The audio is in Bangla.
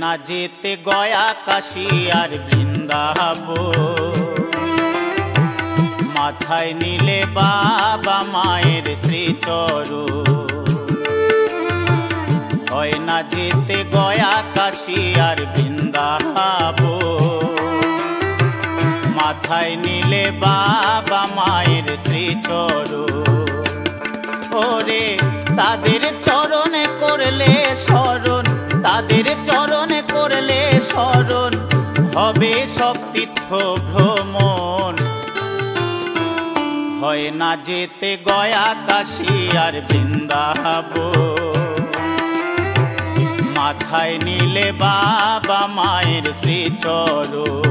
না যেতে গয়া কাশী আর বৃন্দাবন। মাথায় নিলে বাবা মায়ের শ্রীচরণ। হয় না যেতে গয়া কাশী আর বৃন্দাবন। মাথায় নিলে বাবা মায়ের শ্রীচরণ। ওরে তাদের চরণে করলে স্মরণ, তাদের চরণে করলে স্মরণ, হবে সব তীর্থ ভ্রমণ। হয় না যেতে গয়া কাশী আর বৃন্দাবন। মাথায় নিলে বাবা মায়ের শ্রীচরণ।